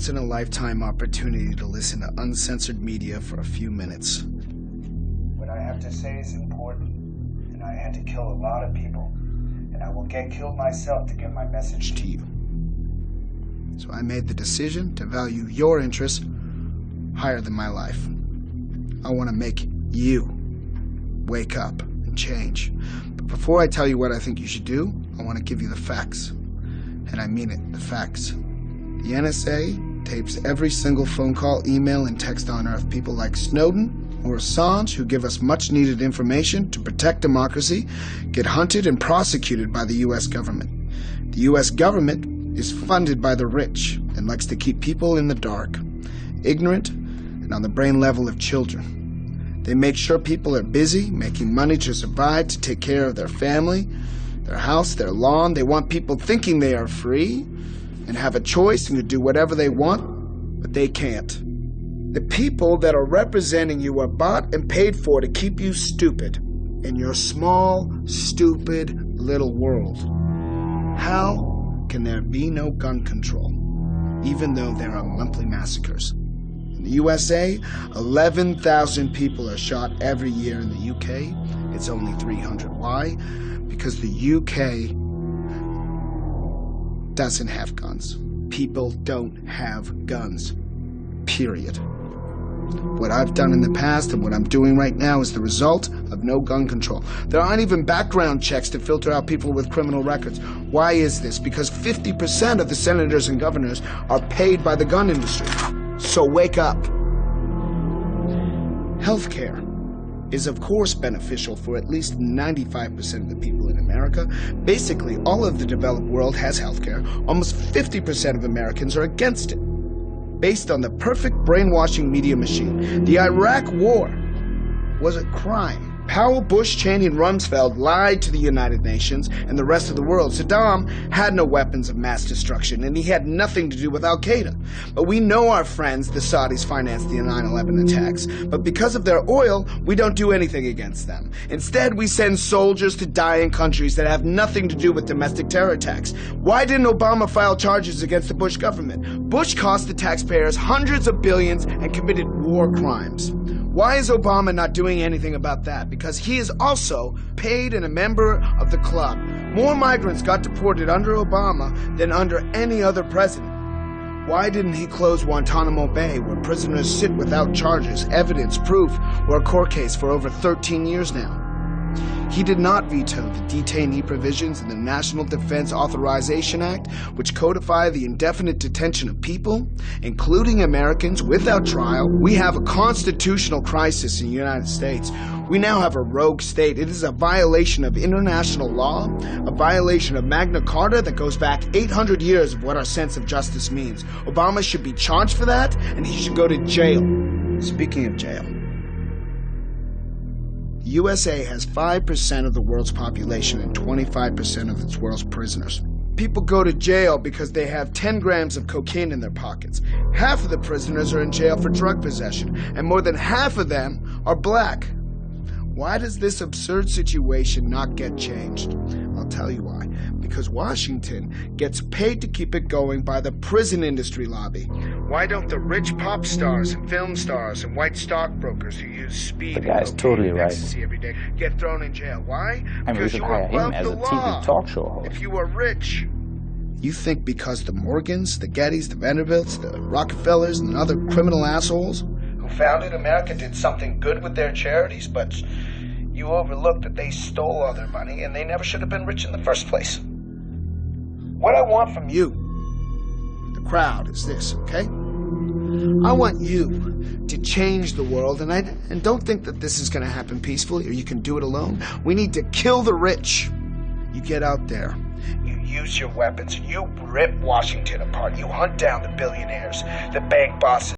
once-in-a-lifetime opportunity to listen to uncensored media for a few minutes. What I have to say is important, and I had to kill a lot of people, and I will get killed myself to get my message to you. So I made the decision to value your interests higher than my life. I want to make you wake up and change. But before I tell you what I think you should do, I want to give you the facts. And I mean it, the facts. The NSA tapes every single phone call, email, and text on Earth. People like Snowden or Assange, who give us much-needed information to protect democracy, get hunted and prosecuted by the U.S. government. The U.S. government is funded by the rich and likes to keep people in the dark, ignorant, and on the brain level of children. They make sure people are busy, making money to survive, to take care of their family, their house, their lawn. They want people thinking they are free and have a choice and can do whatever they want, but they can't. The people that are representing you are bought and paid for to keep you stupid in your small, stupid little world. How can there be no gun control, even though there are monthly massacres? In the USA, 11,000 people are shot every year. In the UK, it's only 300. Why? Because the UK doesn't have guns. People don't have guns. Period. What I've done in the past and what I'm doing right now is the result of no gun control. There aren't even background checks to filter out people with criminal records. Why is this? Because 50% of the senators and governors are paid by the gun industry. So wake up. Healthcare is of course beneficial for at least 95% of the people in America. Basically, all of the developed world has healthcare. Almost 50% of Americans are against it, based on the perfect brainwashing media machine. The Iraq War was a crime. Powell, Bush, Cheney, and Rumsfeld lied to the United Nations and the rest of the world. Saddam had no weapons of mass destruction, and he had nothing to do with Al-Qaeda. But we know our friends, the Saudis, financed the 9/11 attacks. But because of their oil, we don't do anything against them. Instead, we send soldiers to die in countries that have nothing to do with domestic terror attacks. Why didn't Obama file charges against the Bush government? Bush cost the taxpayers hundreds of billions and committed war crimes. Why is Obama not doing anything about that? Because he is also paid and a member of the club. More migrants got deported under Obama than under any other president. Why didn't he close Guantanamo Bay, where prisoners sit without charges, evidence, proof, or a court case for over 13 years now? He did not veto the detainee provisions in the National Defense Authorization Act, which codify the indefinite detention of people, including Americans, without trial. We have a constitutional crisis in the United States. We now have a rogue state. It is a violation of international law, a violation of Magna Carta that goes back 800 years of what our sense of justice means. Obama should be charged for that, and he should go to jail. Speaking of jail, the USA has 5% of the world's population and 25% of its world's prisoners. People go to jail because they have 10 grams of cocaine in their pockets. Half of the prisoners are in jail for drug possession, and more than half of them are black. Why does this absurd situation not get changed? I'll tell you why. Because Washington gets paid to keep it going by the prison industry lobby. Why don't the rich pop stars and film stars and white stockbrokers who use speed The guy's and totally cocaine and right. ecstasy every day get thrown in jail? Why? I mean, we should hire him as a TV talk show host. If you are rich. You think because the Morgans, the Gettys, the Vanderbilts, the Rockefellers, and other criminal assholes who founded America did something good with their charities, but you overlooked that they stole all their money and they never should have been rich in the first place. What I want from you, the crowd, is this, okay? I want you to change the world, and don't think that this is going to happen peacefully or you can do it alone. We need to kill the rich. You get out there, you use your weapons, and you rip Washington apart. You hunt down the billionaires, the bank bosses.